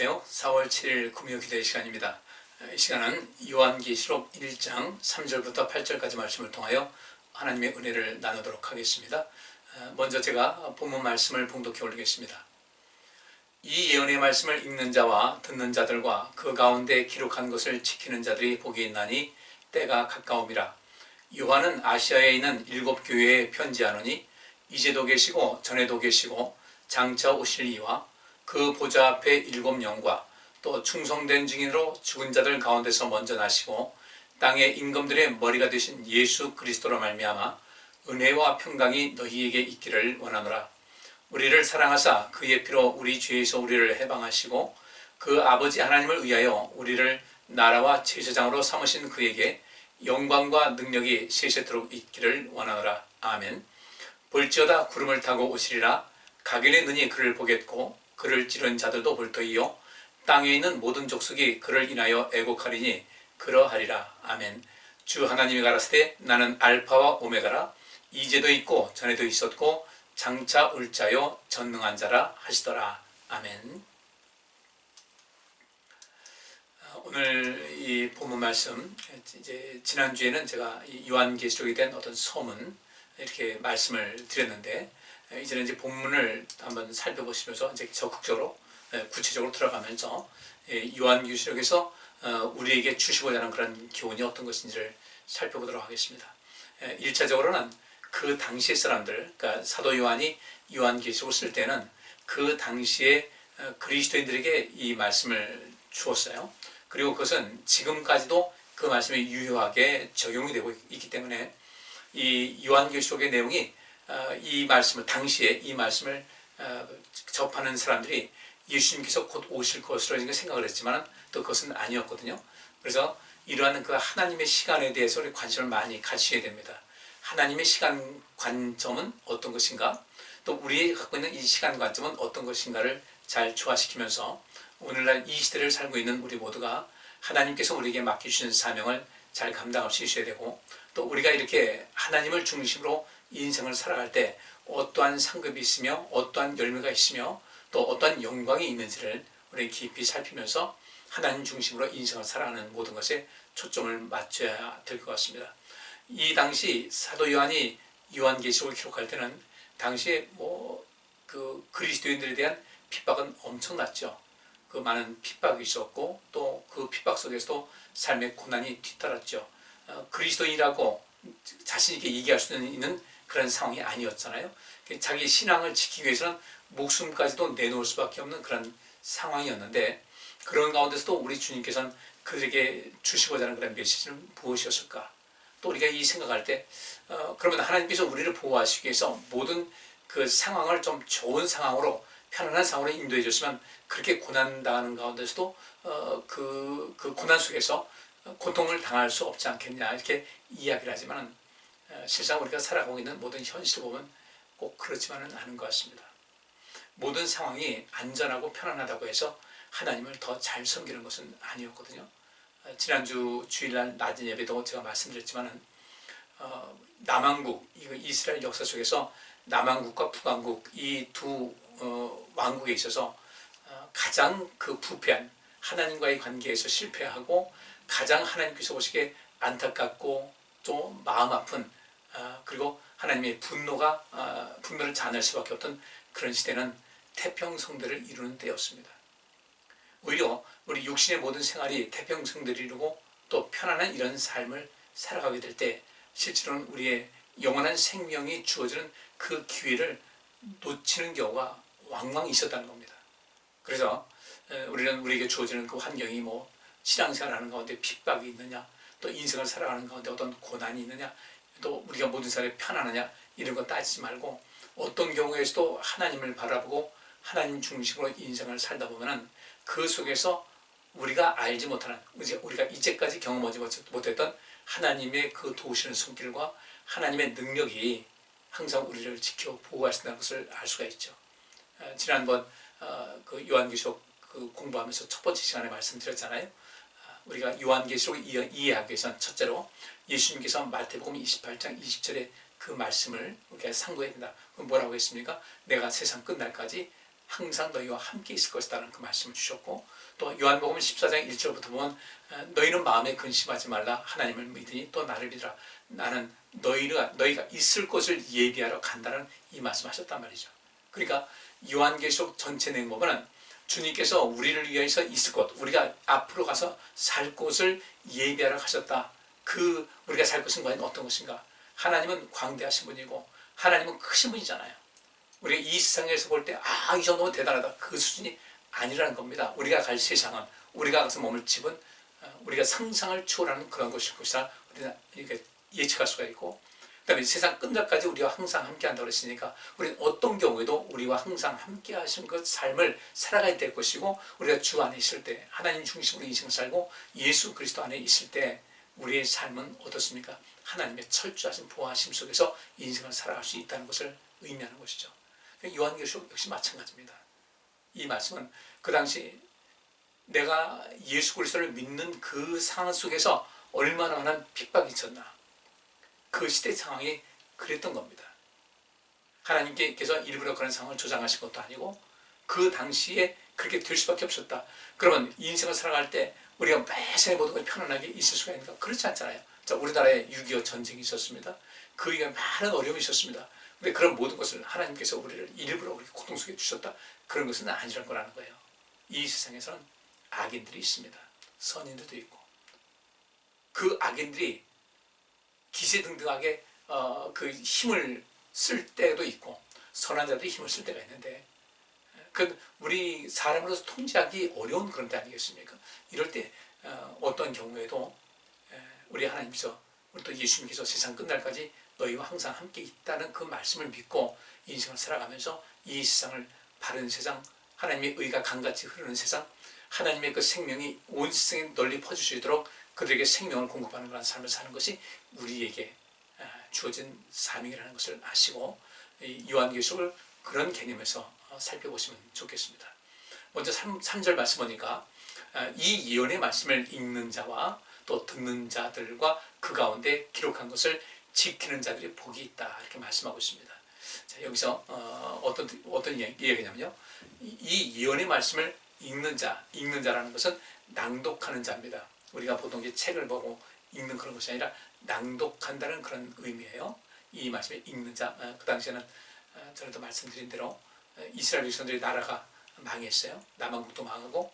안녕하세요. 4월 7일 금요 기도의 시간입니다. 이 시간은 요한계시록 1장 3절부터 8절까지 말씀을 통하여 하나님의 은혜를 나누도록 하겠습니다. 먼저 제가 본문 말씀을 봉독해 올리겠습니다. 이 예언의 말씀을 읽는 자와 듣는 자들과 그 가운데 기록한 것을 지키는 자들이 복이 있나니 때가 가까움이라. 요한은 아시아에 있는 7교회에 편지하노니 이제도 계시고 전에도 계시고 장차 오실 이와 그 보좌 앞에 7영과 또 충성된 증인으로 죽은 자들 가운데서 먼저 나시고 땅의 임금들의 머리가 되신 예수 그리스도로 말미암아 은혜와 평강이 너희에게 있기를 원하노라. 우리를 사랑하사 그의 피로 우리 죄에서 우리를 해방하시고 그 아버지 하나님을 위하여 우리를 나라와 제사장으로 삼으신 그에게 영광과 능력이 세세토록 있기를 원하노라. 아멘. 볼지어다 구름을 타고 오시리라. 각인의 눈이 그를 보겠고 그를 찌른 자들도 볼 터이요 땅에 있는 모든 족속이 그를 인하여 애곡하리니 그러하리라. 아멘. 주 하나님이 가라사대 나는 알파와 오메가라. 이제도 있고 전에도 있었고 장차 올 자요 전능한 자라 하시더라. 아멘. 오늘 이 본문 말씀, 이제 지난주에는 제가 요한계시록에 대한 어떤 소문 이렇게 말씀을 드렸는데, 이제는 이제 본문을 한번 살펴보시면서 이제 적극적으로 구체적으로 들어가면서 요한계시록에서 우리에게 주시고자 하는 그런 교훈이 어떤 것인지를 살펴보도록 하겠습니다. 1차적으로는 그 당시의 사람들, 그러니까 사도 요한이 요한계시록을 쓸 때는 그 당시에 그리스도인들에게 이 말씀을 주었어요. 그리고 그것은 지금까지도 그 말씀이 유효하게 적용이 되고 있기 때문에 이 요한계시록의 내용이 이 말씀을, 당시에 이 말씀을 접하는 사람들이 예수님께서 곧 오실 것으로 생각을 했지만 또 그것은 아니었거든요. 그래서 이러한 그 하나님의 시간에 대해서 우리 관심을 많이 가지셔야 됩니다. 하나님의 시간 관점은 어떤 것인가, 또 우리가 갖고 있는 이 시간 관점은 어떤 것인가를 잘 조화시키면서 오늘날 이 시대를 살고 있는 우리 모두가 하나님께서 우리에게 맡기주신 사명을 잘 감당할 수 있어야 되고, 또 우리가 이렇게 하나님을 중심으로 인생을 살아갈 때 어떠한 상급이 있으며 어떠한 열매가 있으며 또 어떠한 영광이 있는지를 우리 깊이 살피면서 하나님 중심으로 인생을 살아가는 모든 것에 초점을 맞춰야 될 것 같습니다. 이 당시 사도 요한이 요한계시록을 기록할 때는 당시에 그 그리스도인들에 대한 핍박은 엄청났죠. 그 많은 핍박이 있었고 또 그 핍박 속에서도 삶의 고난이 뒤따랐죠. 그리스도인이라고 자신 있게 얘기할 수 있는 그런 상황이 아니었잖아요. 자기 신앙을 지키기 위해서는 목숨까지도 내놓을 수밖에 없는 그런 상황이었는데, 그런 가운데서도 우리 주님께서는 그들에게 주시고자 하는 그런 메시지는 무엇이었을까? 또 우리가 이 생각할 때 그러면 하나님께서 우리를 보호하시기 위해서 모든 그 상황을 좀 좋은 상황으로, 편안한 상황으로 인도해 줬으면 그렇게 고난당하는 가운데서도 그 고난 속에서 고통을 당할 수 없지 않겠냐, 이렇게 이야기를 하지만 실상 우리가 살아가고 있는 모든 현실을 보면 꼭 그렇지만은 않은 것 같습니다. 모든 상황이 안전하고 편안하다고 해서 하나님을 더 잘 섬기는 것은 아니었거든요. 지난주 주일날 낮은 예배도 제가 말씀드렸지만은 남왕국, 이스라엘 역사 속에서 남왕국과 북왕국, 이 두 왕국에 있어서 가장 그 부패한, 하나님과의 관계에서 실패하고 가장 하나님께서 보시기에 안타깝고 또 마음 아픈, 그리고 하나님의 분노를 자아낼 수밖에 없던 그런 시대는 태평성대를 이루는 때였습니다. 오히려 우리 육신의 모든 생활이 태평성대를 이루고 또 편안한 이런 삶을 살아가게 될 때 실제로는 우리의 영원한 생명이 주어지는 그 기회를 놓치는 경우가 왕왕 있었다는 겁니다. 그래서 우리는 우리에게 주어지는 그 환경이 신앙생활하는 가운데 핍박이 있느냐, 또 인생을 살아가는 가운데 어떤 고난이 있느냐, 또 우리가 모든 사람이 편안하냐, 이런 거 따지지 말고 어떤 경우에서도 하나님을 바라보고 하나님 중심으로 인생을 살다 보면은 그 속에서 우리가 알지 못하는, 우리가 이제까지 경험하지 못했던 하나님의 그 도우시는 손길과 하나님의 능력이 항상 우리를 지켜 보호하신다는 것을 알 수가 있죠. 지난번 그 요한계시록 공부하면서 첫 번째 시간에 말씀드렸잖아요. 우리가 요한계시록을 이해하기 위해서는 첫째로 예수님께서 마태복음 28장 20절에 그 말씀을 우리가 상고해야 된다. 그럼 뭐라고 했습니까? 내가 세상 끝날까지 항상 너희와 함께 있을 것이다라는 그 말씀을 주셨고, 또 요한복음 14장 1절부터 보면 너희는 마음에 근심하지 말라. 하나님을 믿으니 또 나를 믿으라. 나는 너희가 있을 곳을 예비하러 간다는 이 말씀하셨단 말이죠. 그러니까 요한계시록 전체 내용 보면 주님께서 우리를 위해서 있을 곳, 우리가 앞으로 가서 살 곳을 예비하러 가셨다. 우리가 살 곳은 과연 어떤 것인가? 하나님은 광대하신 분이고 하나님은 크신 분이잖아요. 우리가 이 세상에서 볼 때 이 정도면 대단하다, 그 수준이 아니라는 겁니다. 우리가 갈 세상은, 우리가 가서 머물 집은 우리가 상상을 초월하는 그런 곳일 것이다. 우리는 이렇게 예측할 수가 있고, 그 다음에 세상 끝날까지 우리와 항상 함께 한다고 그랬으니까 우리는 어떤 경우에도 우리와 항상 함께 하신 그 삶을 살아가야 될 것이고, 우리가 주 안에 있을 때, 하나님 중심으로 인생을 살고 예수 그리스도 안에 있을 때 우리의 삶은 어떻습니까? 하나님의 철저하신 보호하심 속에서 인생을 살아갈 수 있다는 것을 의미하는 것이죠. 요한계시록 역시 마찬가지입니다. 이 말씀은 그 당시 내가 예수 그리스도를 믿는 그 상황 속에서 얼마나 많은 핍박이 있었나, 그 시대 상황이 그랬던 겁니다. 하나님께서 일부러 그런 상황을 조장하신 것도 아니고 그 당시에 그렇게 될 수밖에 없었다. 그러면 인생을 살아갈 때 우리가 매사에 모든 걸 편안하게 있을 수가 있는가? 그렇지 않잖아요. 자, 우리나라에 6.25 전쟁이 있었습니다. 그 이후에 많은 어려움이 있었습니다. 근데 그런 모든 것을 하나님께서 우리를 일부러 우리 고통 속에 주셨다, 그런 것은 아니란 거라는 거예요. 이 세상에서는 악인들이 있습니다. 선인들도 있고, 그 악인들이 기세등등하게 그 힘을 쓸 때도 있고 선한 자들이 힘을 쓸 때가 있는데, 그 우리 사람으로서 통제하기 어려운 그런 때 아니겠습니까? 이럴 때 어떤 경우에도 우리 하나님께서, 우리 또 예수님께서 세상 끝날까지 너희와 항상 함께 있다는 그 말씀을 믿고 인생을 살아가면서 이 세상을, 바른 세상, 하나님의 의가 강같이 흐르는 세상, 하나님의 그 생명이 온 세상에 널리 퍼질 수 있도록 그들에게 생명을 공급하는 그런 삶을 사는 것이 우리에게 주어진 사명이라는 것을 아시고 요한계시록을 그런 개념에서 살펴보시면 좋겠습니다. 먼저 3절 말씀 보니까 이 예언의 말씀을 읽는 자와 또 듣는 자들과 그 가운데 기록한 것을 지키는 자들이 복이 있다, 이렇게 말씀하고 있습니다. 자, 여기서 어떤 이야기냐면요, 이 예언의 말씀을 읽는 자라는 것은 낭독하는 자입니다. 우리가 보통 책을 보고 읽는 그런 것이 아니라 낭독한다는 그런 의미예요. 이 말씀을 읽는 자, 그 당시에는 전에도 말씀드린 대로 이스라엘 백성들이 나라가 망했어요. 남왕국도 망하고,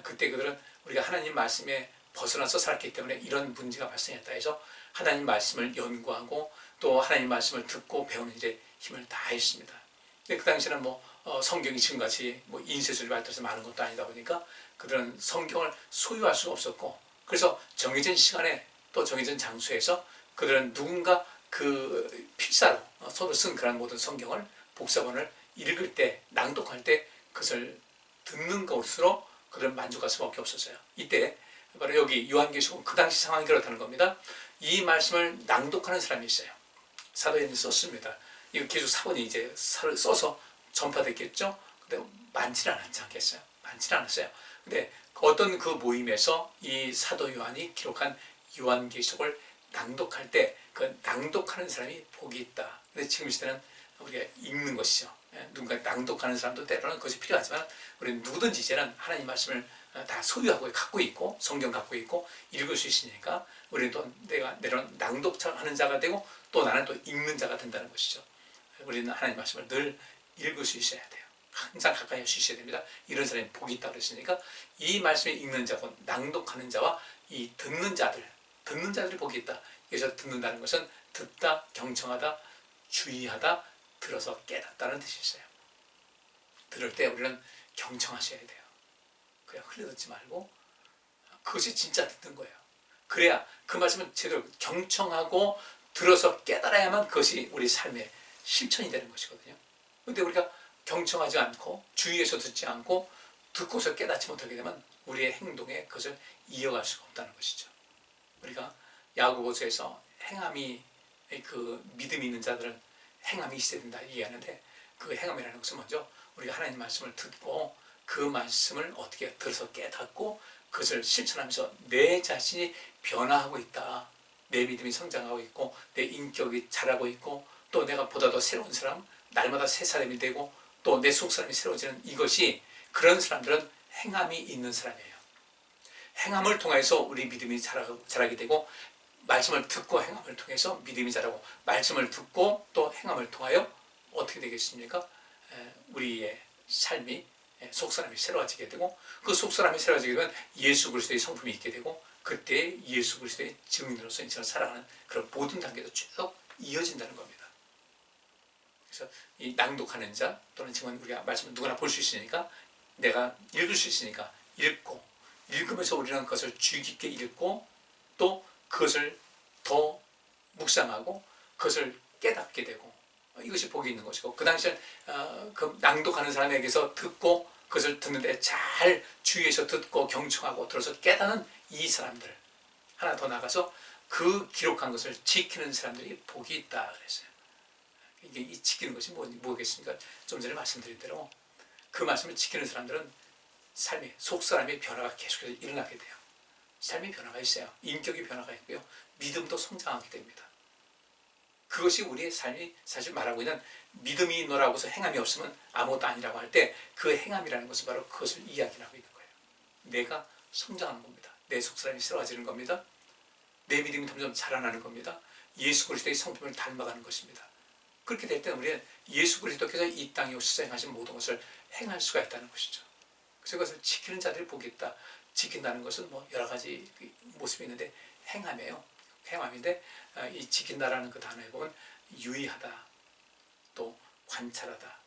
그때 그들은 우리가 하나님 말씀에 벗어나서 살았기 때문에 이런 문제가 발생했다 해서 하나님 말씀을 연구하고 또 하나님 말씀을 듣고 배우는 일에 힘을 다했습니다. 근데 그 당시에는 성경이 지금같이 인쇄술이 발달해서 많은 것도 아니다 보니까 그들은 성경을 소유할 수가 없었고, 그래서 정해진 시간에 또 정해진 장소에서 그들은 누군가 그 필사로 손으로 쓴 그런 모든 성경을, 복사본을 읽을 때, 낭독할 때 그것을 듣는 것으로 그들은 만족할 수밖에 없었어요. 이때 바로 여기 요한계시록은 그 당시 상황이 그렇다는 겁니다. 이 말씀을 낭독하는 사람이 있어요. 사도행전에 썼습니다. 이거 계속 사본이 이제 써서 전파됐겠죠. 근데 많지는 않지 않겠어요? 많지는 않았어요. 근데 어떤 그 모임에서 이 사도 요한이 기록한 요한계시록을 낭독할 때 그 낭독하는 사람이 복이 있다. 근데 지금 시대는 우리가 읽는 것이죠. 누군가 낭독하는 사람도 때로는 그것이 필요하지만 우리는 누구든지 이제는 하나님 말씀을 다 소유하고 갖고 있고 성경 갖고 있고 읽을 수 있으니까 우리는 또 내가 낭독하는 자가 되고 또 나는 또 읽는 자가 된다는 것이죠. 우리는 하나님 말씀을 늘 읽을 수 있어야 돼요. 항상 가까이 할 수 있어야 됩니다. 이런 사람이 복이 있다고 그랬으니까 이 말씀을 읽는 자고 낭독하는 자와 이 듣는 자들이 복이 있다. 여기서 듣는다는 것은 듣다, 경청하다, 주의하다, 들어서 깨닫다는 뜻이 있어요. 들을 때 우리는 경청하셔야 돼요. 그냥 흘려듣지 말고 그것이 진짜 듣는 거예요. 그래야 그 말씀은 제대로 경청하고 들어서 깨달아야만 그것이 우리 삶의 실천이 되는 것이거든요. 그런데 우리가 경청하지 않고 주의해서 듣지 않고 듣고서 깨닫지 못하게 되면 우리의 행동에 그것을 이어갈 수가 없다는 것이죠. 우리가 야고보서에서 행함이, 그 믿음이 있는 자들은 행함이 있어야 된다 얘기하는데, 그 행함이라는 것은 먼저 우리가 하나님 말씀을 듣고 그 말씀을 어떻게 들어서 깨닫고 그것을 실천하면서 내 자신이 변화하고 있다, 내 믿음이 성장하고 있고 내 인격이 자라고 있고 또 내가 보다 더 새로운 사람, 날마다 새 사람이 되고 또 내 속사람이 새로워지는 이것이, 그런 사람들은 행함이 있는 사람이에요. 행함을 통해서 우리 믿음이 자라게 되고, 말씀을 듣고 행함을 통해서 믿음이 자라고, 말씀을 듣고 또 행함을 통하여 어떻게 되겠습니까? 우리의 삶이, 속사람이 새로워지게 되고, 그 속사람이 새로워지게 되면 예수 그리스도의 성품이 있게 되고, 그때 예수 그리스도의 증인으로서 인생을 살아가는 그런 모든 단계도 쭉 이어진다는 겁니다. 그래서 이 낭독하는 자, 또는 지금 우리가 말씀을 누구나 볼 수 있으니까, 내가 읽을 수 있으니까 읽고, 읽으면서 우리는 그것을 주의 깊게 읽고, 또 그것을 더 묵상하고 그것을 깨닫게 되고, 이것이 복이 있는 것이고, 그 당시엔 그 낭독하는 사람에게서 듣고 그것을 듣는데 잘 주의해서 듣고 경청하고 들어서 깨닫는 이 사람들, 하나 더 나가서 그 기록한 것을 지키는 사람들이 복이 있다 그랬어요. 이게 이 지키는 것이 뭐겠습니까? 좀 전에 말씀드린 대로 그 말씀을 지키는 사람들은 삶의 속사람의 변화가 계속해서 일어나게 돼요. 삶의 변화가 있어요. 인격의 변화가 있고요. 믿음도 성장하게 됩니다. 그것이 우리의 삶이 사실 말하고 있는 믿음이 너라고서 행함이 없으면 아무것도 아니라고 할 때, 그 행함이라는 것은 바로 그것을 이야기하고 있는 거예요. 내가 성장하는 겁니다. 내 속사람이 새로워지는 겁니다. 내 믿음이 점점 자라나는 겁니다. 예수 그리스도의 성품을 닮아가는 것입니다. 그렇게 될 때는 우리는 예수 그리스도께서 이 땅에 오셔서 행하신 모든 것을 행할 수가 있다는 것이죠. 그래서 그것을 지키는 자들이 복이 있다. 지킨다는 것은 뭐 여러 가지 모습이 있는데, 행함이에요. 행함인데, 이 지킨다라는 그 단어에 보면 유의하다, 또 관찰하다.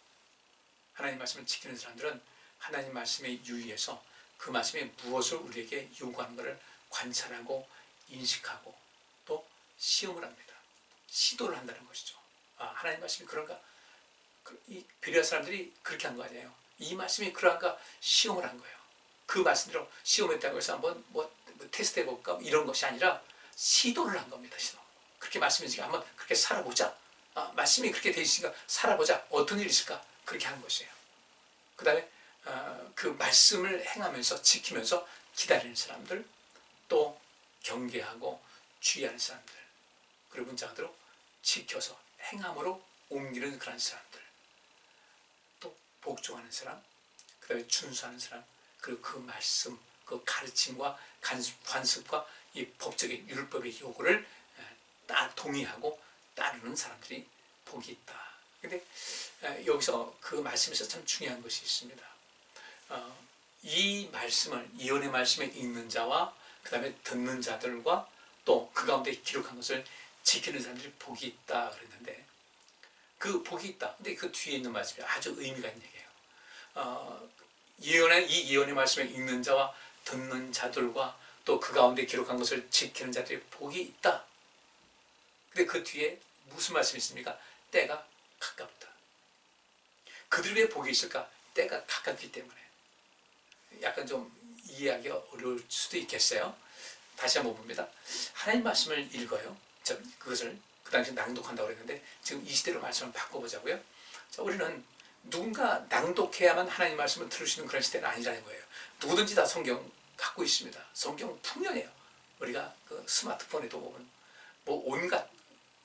하나님 말씀을 지키는 사람들은 하나님 말씀에 유의해서 그 말씀이 무엇을 우리에게 요구하는 것을 관찰하고 인식하고 또 시험을 합니다. 시도를 한다는 것이죠. 하나님 말씀이 그런가? 이 베레아 사람들이 그렇게 한 거 아니에요. 이 말씀이 그러한가 시험을 한 거예요. 그 말씀대로 시험했다고 해서 한번 테스트 해볼까? 이런 것이 아니라 시도를 한 겁니다. 시도. 그렇게 말씀이니까 한번 그렇게 살아보자. 말씀이 그렇게 되어 있으니까 살아보자. 어떤 일이 있을까? 그렇게 한 것이에요. 그 다음에 그 말씀을 행하면서 지키면서 기다리는 사람들, 또 경계하고 주의하는 사람들, 그리고 문자대로 지켜서 행함으로 옮기는 그런 사람들, 또 복종하는 사람, 그 다음에 준수하는 사람, 그리고 그 말씀, 그 가르침과 관습과 이 법적인 율법의 요구를 동의하고 따르는 사람들이 복이 있다. 근데 여기서 그 말씀에서 참 중요한 것이 있습니다. 이 말씀을, 예언의 말씀을 읽는 자와 그 다음에 듣는 자들과 또 그 가운데 기록한 것을 지키는 사람들이 복이 있다 그랬는데, 그 복이 있다. 근데 그 뒤에 있는 말씀이 아주 의미가 있는 얘기예요. 이 예언의 말씀을 읽는 자와 듣는 자들과 또 그 가운데 기록한 것을 지키는 자들이 복이 있다. 근데 그 뒤에 무슨 말씀이 있습니까? 때가 가깝다. 그들 왜 복이 있을까? 때가 가깝기 때문에. 약간 좀 이해하기가 어려울 수도 있겠어요. 다시 한번 봅니다. 하나님 말씀을 읽어요. 그것을 그 당시 낭독한다고 그랬는데, 지금 이 시대로 말씀을 바꿔보자고요. 우리는 누군가 낭독해야만 하나님 말씀을 들을 수 있는 그런 시대는 아니라는 거예요. 누구든지 다 성경 갖고 있습니다. 성경 풍년이에요. 우리가 그 스마트폰에도 보면 뭐 온갖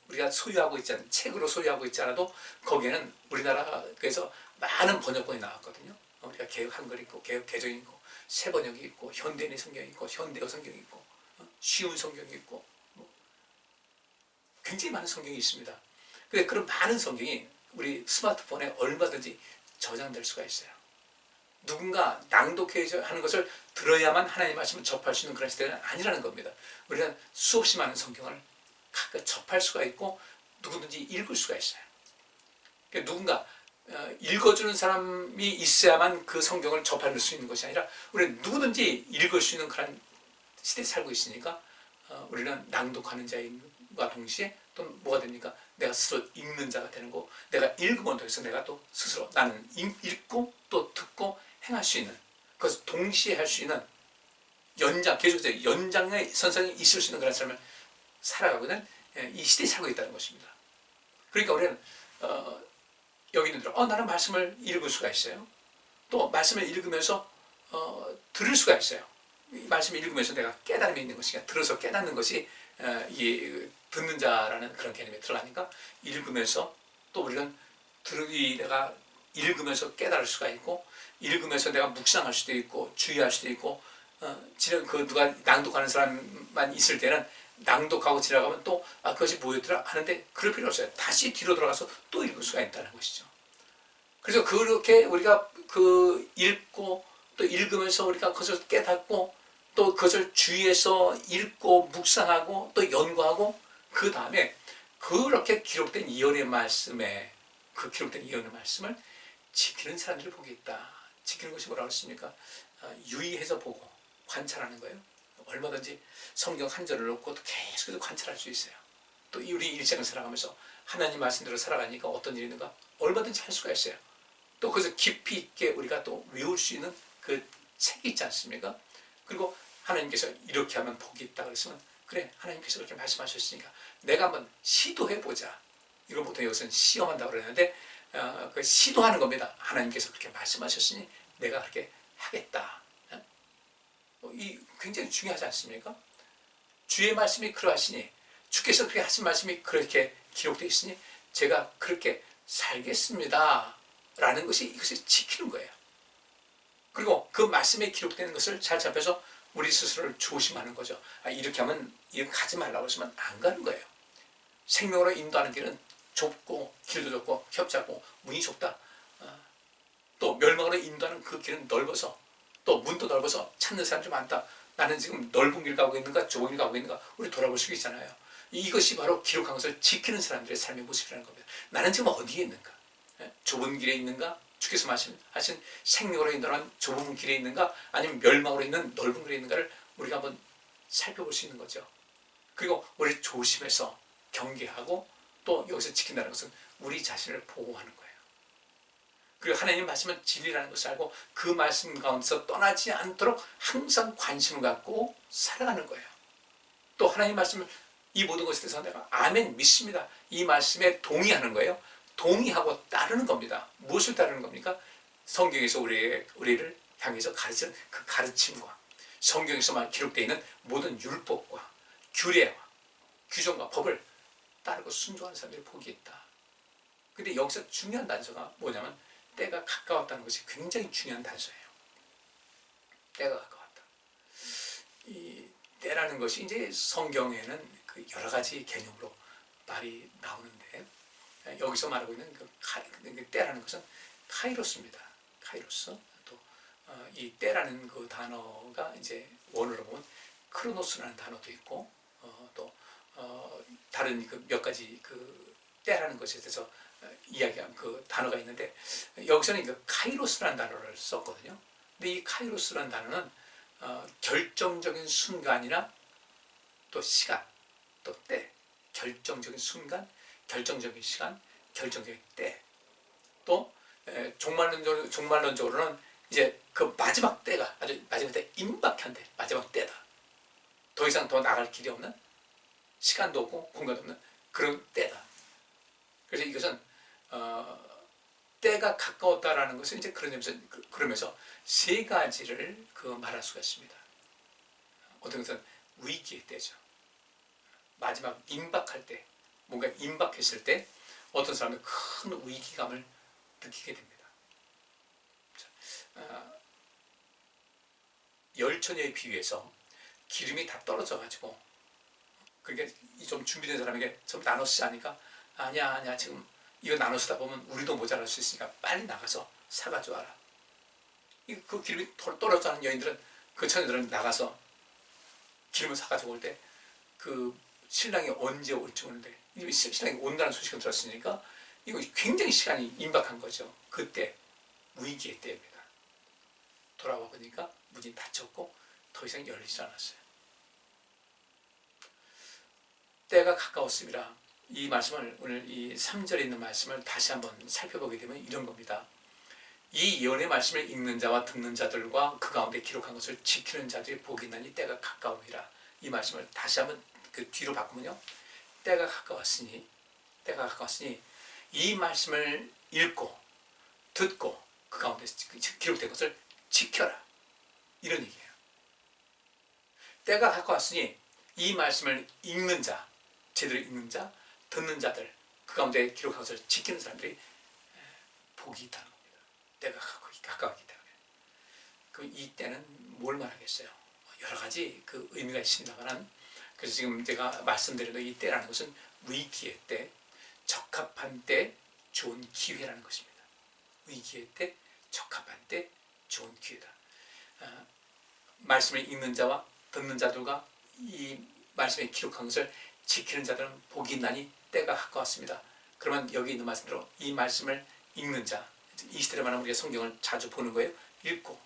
우리가 소유하고 있지 않은 책으로 소유하고 있지 않아도 거기에는 우리나라에서 많은 번역본이 나왔거든요. 우리가 개역 한글 있고 개역 개정이 있고 새 번역이 있고 현대인의 성경이 있고 현대어 성경이 있고 쉬운 성경이 있고 굉장히 많은 성경이 있습니다. 근데 그런 많은 성경이 우리 스마트폰에 얼마든지 저장될 수가 있어요. 누군가 낭독해야 하는 것을 들어야만 하나님 말씀을 접할 수 있는 그런 시대는 아니라는 겁니다. 우리는 수없이 많은 성경을 각각 접할 수가 있고 누구든지 읽을 수가 있어요. 그러니까 누군가 읽어주는 사람이 있어야만 그 성경을 접할 수 있는 것이 아니라 우리는 누구든지 읽을 수 있는 그런 시대에 살고 있으니까 우리는 낭독하는 자와 동시에 또 뭐가 됩니까? 내가 스스로 읽는 자가 되는 거, 내가 읽음을 통해서 내가 또 스스로 나는 읽고 또 듣고 행할 수 있는, 그것을 동시에 할 수 있는 계속해서 연장의 선상에 있을 수 있는 그런 삶을 살아가고 있는 이 시대에 살고 있다는 것입니다. 그러니까 우리는 여기 있는 대로 나는 말씀을 읽을 수가 있어요. 또 말씀을 읽으면서 들을 수가 있어요. 이 말씀을 읽으면서 내가 깨달음이 있는 것이 아니라 들어서 깨닫는 것이 듣는 자라는 그런 개념에 들어가니까 읽으면서 또 우리는 내가 읽으면서 깨달을 수가 있고, 읽으면서 내가 묵상할 수도 있고 주의할 수도 있고, 누가 낭독하는 사람만 있을 때는 낭독하고 지나가면 또 그것이 뭐였더라 하는데 그럴 필요 없어요. 다시 뒤로 돌아가서 또 읽을 수가 있다는 것이죠. 그래서 그렇게 우리가 읽고 또 읽으면서 우리가 그것을 깨닫고 또 그것을 주의해서 읽고 묵상하고 또 연구하고, 그 다음에 그렇게 기록된 예언의 말씀에, 그 기록된 예언의 말씀을 지키는 사람들을 보게 있다. 지키는 것이 뭐라고 했습니까? 유의해서 보고 관찰하는 거예요. 얼마든지 성경 한 절을 놓고 계속해서 관찰할 수 있어요. 또 우리 일생을 살아가면서 하나님 말씀대로 살아가니까 어떤 일이 있는가 얼마든지 할 수가 있어요. 또 그래서 깊이 있게 우리가 또 외울 수 있는 그 책이 있지 않습니까? 그리고 하나님께서 이렇게 하면 복이 있다 그랬으면, 그래 하나님께서 그렇게 말씀하셨으니까 내가 한번 시도해보자. 이거 보통 여기서는 시험한다고 그러는데 그 시도하는 겁니다. 하나님께서 그렇게 말씀하셨으니 내가 그렇게 하겠다. 이 굉장히 중요하지 않습니까? 주의 말씀이 그러하시니, 주께서 그렇게 하신 말씀이 그렇게 기록되어 있으니 제가 그렇게 살겠습니다 라는 것이, 이것을 지키는 거예요. 그리고 그 말씀에 기록되는 것을 잘 잡혀서 우리 스스로를 조심하는 거죠. 이렇게 하면 이렇게 가지 말라고 했으면 안 가는 거예요. 생명으로 인도하는 길은 좁고 길도 좁고 협잡고 문이 좁다. 또 멸망으로 인도하는 그 길은 넓어서 또 문도 넓어서 찾는 사람이 많다. 나는 지금 넓은 길 가고 있는가 좁은 길 가고 있는가, 우리 돌아볼 수 있잖아요. 이것이 바로 기록한 것을 지키는 사람들의 삶의 모습이라는 겁니다. 나는 지금 어디에 있는가? 좁은 길에 있는가? 주께서 말씀하신 생명으로 인도하는 좁은 길에 있는가? 아니면 멸망으로 있는 넓은 길에 있는가를 우리가 한번 살펴볼 수 있는 거죠. 그리고 우리 조심해서 경계하고 또 여기서 지킨다는 것은 우리 자신을 보호하는 거예요. 그리고 하나님 말씀은 진리라는 것을 알고 그 말씀 가운데서 떠나지 않도록 항상 관심을 갖고 살아가는 거예요. 또 하나님 말씀을, 이 모든 것에 대해서 내가 아멘 믿습니다, 이 말씀에 동의하는 거예요. 동의하고 따르는 겁니다. 무엇을 따르는 겁니까? 성경에서 우리를 향해서 가르치는 그 가르침과 성경에서만 기록되어 있는 모든 율법과 규례와 규정과 법을 따르고 순종하는 사람들이 복이 있다. 근데 여기서 중요한 단서가 뭐냐면 때가 가까웠다는 것이 굉장히 중요한 단서예요. 때가 가까웠다. 이 때라는 것이 이제 성경에는 그 여러 가지 개념으로 말이 나오는데, 여기서 말하고 있는 그 때라는 것은 카이로스입니다. 카이로스. 또 이 때라는 그 단어가 이제 원어로 보면 크로노스라는 단어도 있고, 또 다른 그 몇 가지 그 때라는 것에 대해서 이야기한 그 단어가 있는데, 여기서는 그 카이로스라는 단어를 썼거든요. 근데 이 카이로스라는 단어는 결정적인 순간이나 또 시간, 또 때, 결정적인 순간, 결정적인 시간, 결정적인 때, 또 종말론적으로는 이제 그 마지막 때가, 아주 마지막 때, 임박한 때, 마지막 때다. 더 이상 더 나갈 길이 없는, 시간도 없고 공간도 없는 그런 때다. 그래서 이것은 때가 가까웠다라는 것은 이제 그러면서 세 가지를 말할 수가 있습니다. 어떤 것은 위기의 때죠. 마지막 임박할 때, 뭔가 임박했을 때 어떤 사람은 큰 위기감을 느끼게 됩니다. 열처녀에 비유해서 기름이 다 떨어져 가지고, 그러니까 좀 준비된 사람에게 좀 나눠 쓰자니까, 아니야 지금 이거 나눠 쓰다 보면 우리도 모자랄 수 있으니까 빨리 나가서 사가지고 와라. 그 기름이 떨어져 하는 여인들은, 그 처녀들은 나가서 기름을 사가지고 올 때 그 신랑이 언제 올지 오는데, 신랑이 온다는 소식을 들었으니까 이거 굉장히 시간이 임박한 거죠. 그때 위기의 때입니다. 돌아와 보니까 문이 닫혔고 더 이상 열리지 않았어요. 때가 가까웠습니다. 이 말씀을, 오늘 이 3절에 있는 말씀을 다시 한번 살펴보게 되면 이런 겁니다. 이 예언의 말씀을 읽는 자와 듣는 자들과 그 가운데 기록한 것을 지키는 자들이 복이 있나니 때가 가까움이라. 이 말씀을 다시 한번 그 뒤로 바꾸면요, 때가 가까웠으니 이 말씀을 읽고 듣고 그 가운데 기록된 것을 지켜라, 이런 얘기예요. 때가 가까웠으니 이 말씀을 읽는 자, 제대로 읽는 자, 듣는 자들, 그 가운데 기록한 것을 지키는 사람들이 복이 있다는 겁니다. 때가 가까웠기 때문에. 그럼 이 때는 뭘 말하겠어요? 여러 가지 그 의미가 있습니다만, 그래서 지금 제가 말씀드린 이 때라는 것은 위기의 때, 적합한 때, 좋은 기회라는 것입니다. 위기의 때, 적합한 때, 좋은 기회다. 말씀을 읽는 자와 듣는 자들과 이 말씀에 기록한 것을 지키는 자들은 복이 있나니 때가 가까웠습니다. 그러면 여기 있는 말씀대로 이 말씀을 읽는 자, 이 시대를 말하면 우리가 성경을 자주 보는 거예요. 읽고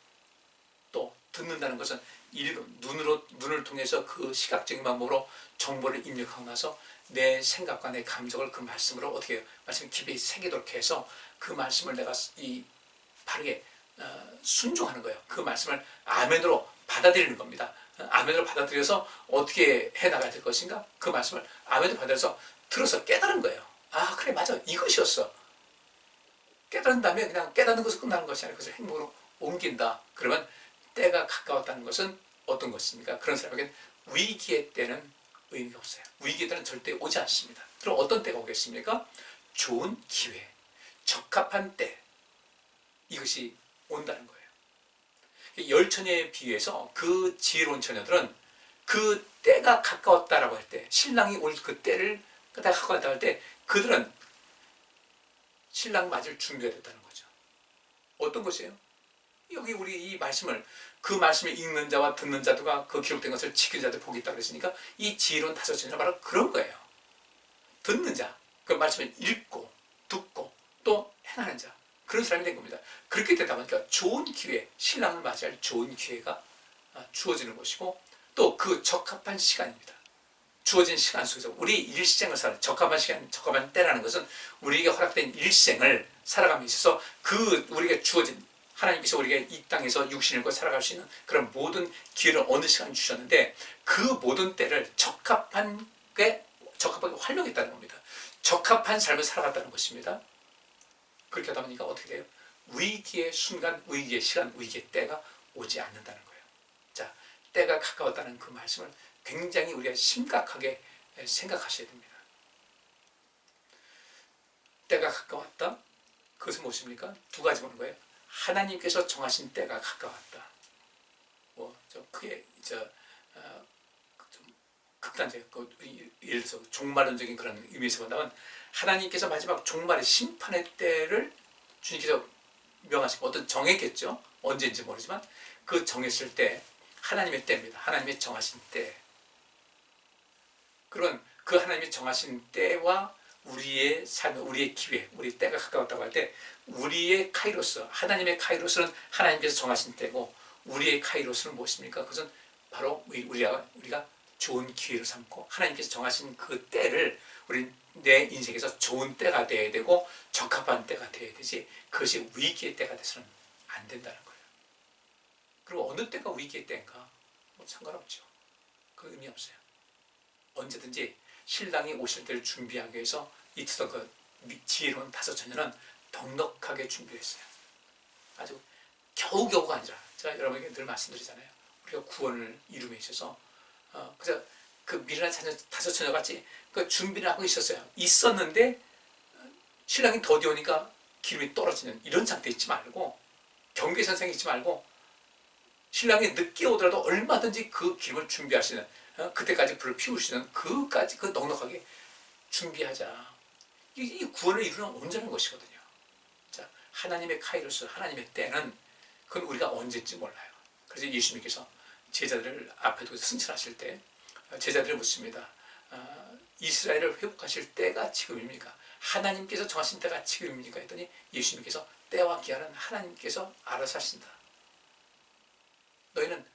또 듣는다는 것은 눈을 통해서 그 시각적인 방법으로 정보를 입력하고 나서 내 생각과 내 감정을 그 말씀으로 어떻게 해요? 말씀 깊이 새기도록 해서 그 말씀을 내가 바르게 순종하는 거예요. 그 말씀을 아멘으로 받아들이는 겁니다. 아멘으로 받아들여서 어떻게 해나가야 될 것인가? 그 말씀을 아멘으로 받아들여서 들어서 깨달은 거예요. 아, 그래, 맞아, 이것이었어. 깨달은 다음에 그냥 깨닫는 것으로 끝나는 것이 아니라 그것을 행동으로 옮긴다. 그러면 때가 가까웠다는 것은 어떤 것입니까? 그런 사람에게는 위기의 때는 의미가 없어요. 위기의 때는 절대 오지 않습니다. 그럼 어떤 때가 오겠습니까? 좋은 기회, 적합한 때, 이것이 온다는 거예요. 열처녀에 비해서 그 지혜로운 처녀들은 그 때가 가까웠다라고 할 때, 신랑이 올 그 때를 때가 가까웠다 할 때 그들은 신랑 맞을 준비가 됐다는 거죠. 어떤 것이에요? 여기 우리 이 말씀을, 그 말씀을 읽는 자와 듣는 자들과 그 기록된 것을 지키는 자들 복이 있다고 그랬으니까 이 지혜로운 다섯 처녀는 바로 그런 거예요. 듣는 자, 그 말씀을 읽고 듣고 또 행하는 자, 그런 사람이 된 겁니다. 그렇게 되다 보니까 좋은 기회, 신랑을 맞이할 좋은 기회가 주어지는 것이고 또 그 적합한 시간입니다. 주어진 시간 속에서 우리 일생을 사는 적합한 시간, 적합한 때라는 것은 우리에게 허락된 일생을 살아감에 있어서 그 우리에게 주어진, 하나님께서 우리가 이 땅에서 육신을 입고 살아갈 수 있는 그런 모든 기회를 어느 시간 주셨는데 그 모든 때를 적합하게 활용했다는 겁니다. 적합한 삶을 살아갔다는 것입니다. 그렇게 하다 보니까 어떻게 돼요? 위기의 순간, 위기의 시간, 위기의 때가 오지 않는다는 거예요. 자, 때가 가까웠다는 그 말씀을 굉장히 우리가 심각하게 생각하셔야 됩니다. 때가 가까웠다? 그것은 무엇입니까? 두 가지 보는 거예요. 하나님께서 정하신 때가 가까웠다. 크게 좀 극단적, 예를 들어서 종말론적인 그런 의미에서 본다면 하나님께서 마지막 종말의 심판의 때를 주님께서 명하시고 어떤 정했겠죠. 언제인지 모르지만 그 정했을 때 하나님의 때입니다. 하나님의 정하신 때. 그런 그 하나님이 정하신 때와 우리의 삶, 우리의 기회, 우리 때가 가까웠다고 할 때 우리의 카이로스, 하나님의 카이로스는 하나님께서 정하신 때고 우리의 카이로스는 무엇입니까? 그것은 바로 우리가 좋은 기회를 삼고 하나님께서 정하신 그 때를 우리 내 인생에서 좋은 때가 되어야 되고 적합한 때가 되어야 되지 그것이 위기의 때가 돼서는 안 된다는 거예요. 그리고 어느 때가 위기의 때인가? 상관없죠. 그 의미 없어요. 언제든지 신랑이 오실 때를 준비하기 위해서 있었던 그 지혜로운 다섯 처녀는 넉넉하게 준비했어요. 아주 겨우겨우가 아니라 제가 여러분에게 늘 말씀드리잖아요. 우리가 구원을 이룸에 있어서 그래서 그 미련한 다섯 처녀 같이 그 준비를 하고 있었는데 신랑이 더디 오니까 기름이 떨어지는 이런 상태 있지 말고 경계선상에 있지 말고 신랑이 늦게 오더라도 얼마든지 그 기름을 준비하시는 그때까지 불을 피우시는 그까지 그 넉넉하게 준비하자. 이 구원을 이루는 온전한 것이거든요. 자, 하나님의 카이로스, 하나님의 때는 그건 우리가 언제인지 몰라요. 그래서 예수님께서 제자들을 앞에 두고 승천하실 때 제자들을 묻습니다. 이스라엘을 회복하실 때가 지금입니까? 하나님께서 정하신 때가 지금입니까? 했더니 예수님께서 때와 기한은 하나님께서 알아서 하신다. 너희는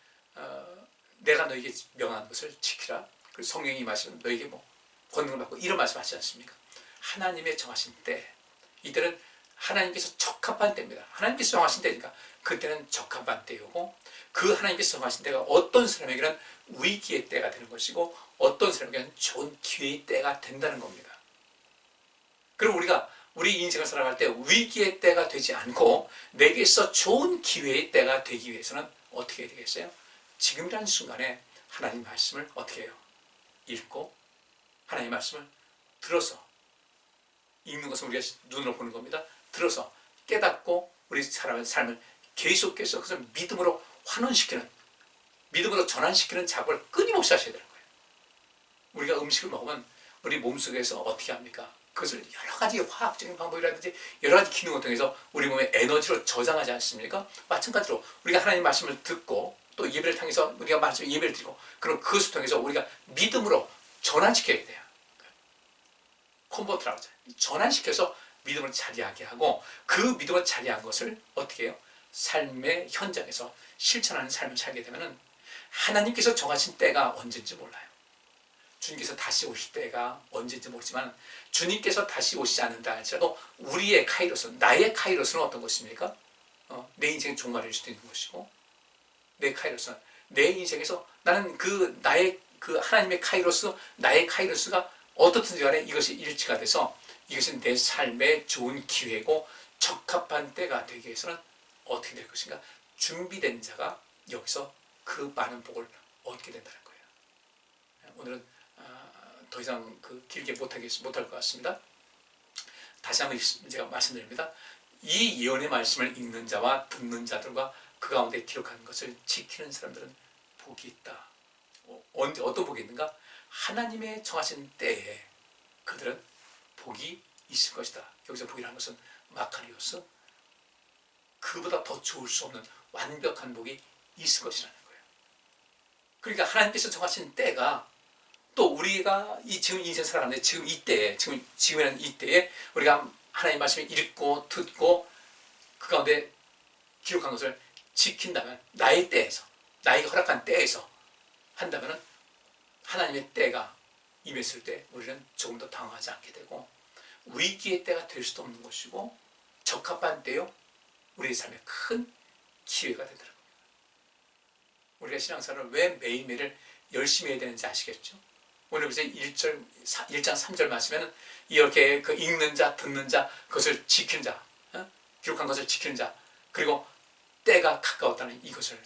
내가 너에게 명한 것을 지키라. 그리고 성령이 임하시면 너에게 권능을 받고 이런 말씀 하시지 않습니까? 하나님의 정하신 때, 이때는 하나님께서 적합한 때입니다. 하나님께서 정하신 때니까 그때는 적합한 때이고 그 하나님께서 정하신 때가 어떤 사람에게는 위기의 때가 되는 것이고 어떤 사람에게는 좋은 기회의 때가 된다는 겁니다. 그럼 우리가 우리 인생을 살아갈 때 위기의 때가 되지 않고 내게서 좋은 기회의 때가 되기 위해서는 어떻게 해야 되겠어요? 지금이라는 순간에 하나님 말씀을 어떻게 해요? 읽고 하나님 말씀을 들어서, 읽는 것은 우리가 눈으로 보는 겁니다. 들어서 깨닫고 우리 사람의 삶을 계속해서 그것을 믿음으로 환원시키는, 믿음으로 전환시키는 작업을 끊임없이 하셔야 되는 거예요. 우리가 음식을 먹으면 우리 몸속에서 어떻게 합니까? 그것을 여러 가지 화학적인 방법이라든지 여러 가지 기능을 통해서 우리 몸의 에너지로 저장하지 않습니까? 마찬가지로 우리가 하나님 말씀을 듣고 또 예배를 통해서 우리가 말씀 예배를 드리고, 그럼 그것을 통해서 우리가 믿음으로 전환시켜야 돼요. 컨버트라고 하죠. 전환시켜서 믿음을 자리하게 하고, 그 믿음을 자리한 것을 어떻게 해요? 삶의 현장에서 실천하는 삶을 살게 되면 하나님께서 정하신 때가 언제인지 몰라요. 주님께서 다시 오실 때가 언제인지 모르지만, 주님께서 다시 오시지 않는다 할지라도 우리의 카이로스, 나의 카이로스는 어떤 것입니까? 내 인생의 종말일 수도 있는 것이고, 내 카이로스는 내 인생에서 나는 나의 하나님의 카이로스, 나의 카이로스가 어떻든지 간에 이것이 일치가 돼서 이것이 내 삶의 좋은 기회고 적합한 때가 되기 위해서는 어떻게 될 것인가? 준비된 자가 여기서 그 많은 복을 얻게 된다는 거예요. 오늘은 더 이상 길게 못할 것 같습니다. 다시 한번 제가 말씀드립니다. 이 예언의 말씀을 읽는 자와 듣는 자들과 그 가운데 기록한 것을 지키는 사람들은 복이 있다. 어떤 복이 있는가? 하나님의 정하신 때에 그들은 복이 있을 것이다. 여기서 복이라는 것은 마카리오스, 그보다 더 좋을 수 없는 완벽한 복이 있을 것이라는 거예요. 그러니까 하나님께서 정하신 때가, 또 우리가 지금 인생 살아가는데 지금 이때에, 지금이라는 이때에 우리가 하나님 말씀을 읽고 듣고 그 가운데 기록한 것을 지킨다면, 나의 때에서, 나에게 허락한 때에서 한다면 하나님의 때가 임했을 때 우리는 조금 더 당황하지 않게 되고, 위기의 때가 될 수도 없는 것이고 적합한 때요 우리의 삶에 큰 기회가 되더라고요. 우리가 신앙생활을 왜 매일매일 열심히 해야 되는지 아시겠죠? 오늘 그래서 1장 3절 말씀에는 이렇게 읽는 자, 듣는 자, 그것을 지키는 자, 기록한 것을 지키는 자, 그리고 때가 가까웠다는 이것을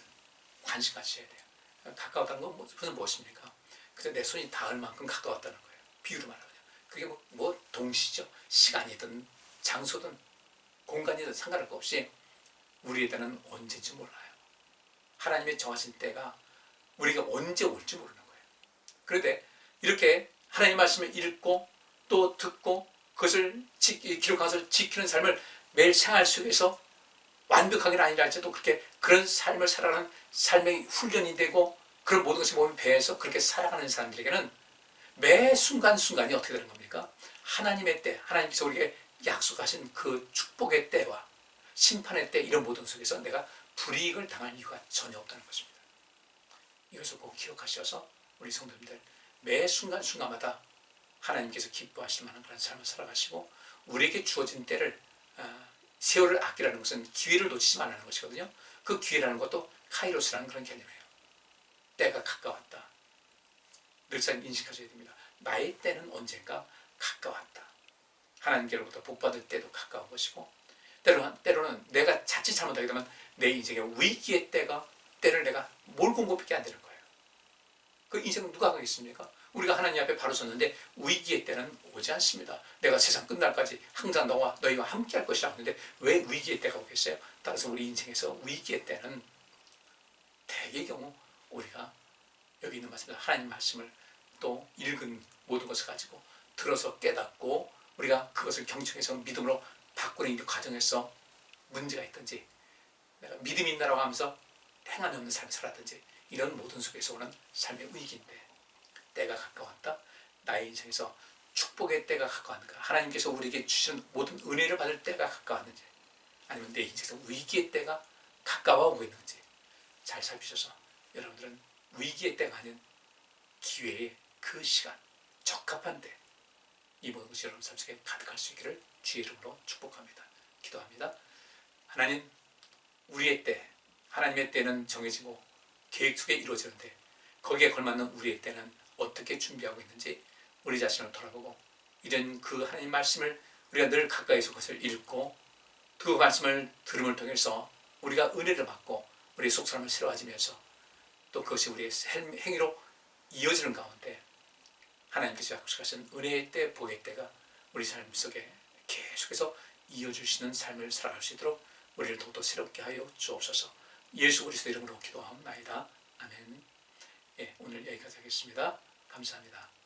관심 가지셔야 돼요. 가까웠다는 건 무슨 무엇입니까? 그래서 내 손이 닿을 만큼 가까웠다는 거예요. 비유로 말하면. 그게 동시죠. 시간이든 장소든 공간이든 상관할 것 없이 우리에 대한 언제인지 몰라요. 하나님의 정하신 때가 우리가 언제 올지 모르는 거예요. 그런데 이렇게 하나님 말씀을 읽고 또 듣고 그것을 기록한 것을 지키는 삶을 매일 생활 속에서 완벽하게는 아니라 할지라도 그렇게 그런 삶을 살아가는 삶의 훈련이 되고, 그런 모든 것이 몸에 배에서 그렇게 살아가는 사람들에게는 매 순간순간이 어떻게 되는 겁니까? 하나님의 때, 하나님께서 우리에게 약속하신 그 축복의 때와 심판의 때, 이런 모든 속에서 내가 불이익을 당할 이유가 전혀 없다는 것입니다. 이것을 꼭 기억하셔서 우리 성도님들 매 순간순간마다 하나님께서 기뻐하실 만한 그런 삶을 살아가시고, 우리에게 주어진 때를, 세월을 아끼라는 것은 기회를 놓치지 말라는 것이거든요. 그 기회라는 것도 카이로스라는 그런 개념이에요. 때가 가까웠다. 늘상 인식하셔야 됩니다. 나의 때는 언젠가 가까웠다. 하나님께로부터 복받을 때도 가까운 것이고, 때로는 내가 자칫 잘못하게 되면 내 인생의 위기의 때를 내가 몰고 온 것밖에 안 되는 거예요. 그 인생은 누가 가겠습니까? 우리가 하나님 앞에 바로 섰는데 위기의 때는 오지 않습니다. 내가 세상 끝날까지 항상 너희와 함께 할 것이라 하는데 왜 위기의 때가 오겠어요? 따라서 우리 인생에서 위기의 때는 대개의 경우 우리가 여기 있는 말씀입니다. 하나님 말씀을 또 읽은 모든 것을 가지고 들어서 깨닫고 우리가 그것을 경청해서 믿음으로 바꾸는 이 과정에서 문제가 있든지, 내가 믿음이 있나라고 하면서 행함이 없는 삶을 살았든지, 이런 모든 속에서 오는 삶의 위기인데, 때가 가까웠다. 나의 인생에서 축복의 때가 가까웠는가, 하나님께서 우리에게 주신 모든 은혜를 받을 때가 가까웠는지, 아니면 내 인생에서 위기의 때가 가까워오고 있는지 잘 살피셔서 여러분들은 위기의 때가 아닌 기회의 그 시간, 적합한 때, 이 모든 것이 여러분 삶 속에 가득할 수 있기를 주의 이름으로 축복합니다. 기도합니다. 하나님, 우리의 때, 하나님의 때는 정해지고 계획 속에 이루어지는데 거기에 걸맞는 우리의 때는 어떻게 준비하고 있는지 우리 자신을 돌아보고, 이런 그 하나님 말씀을 우리가 늘 가까이서 그것을 읽고 그 말씀을 들음을 통해서 우리가 은혜를 받고 우리의 속사람을 새로워지면서 또 그것이 우리의 행위로 이어지는 가운데 하나님께서 약속하신 은혜의 때, 복의 때가 우리 삶 속에 계속해서 이어주시는 삶을 살아갈 수 있도록 우리를 더욱더 새롭게 하여 주옵소서. 예수 그리스도 이름으로 기도하옵나이다. 아멘. 예, 오늘 여기까지 하겠습니다. 감사합니다.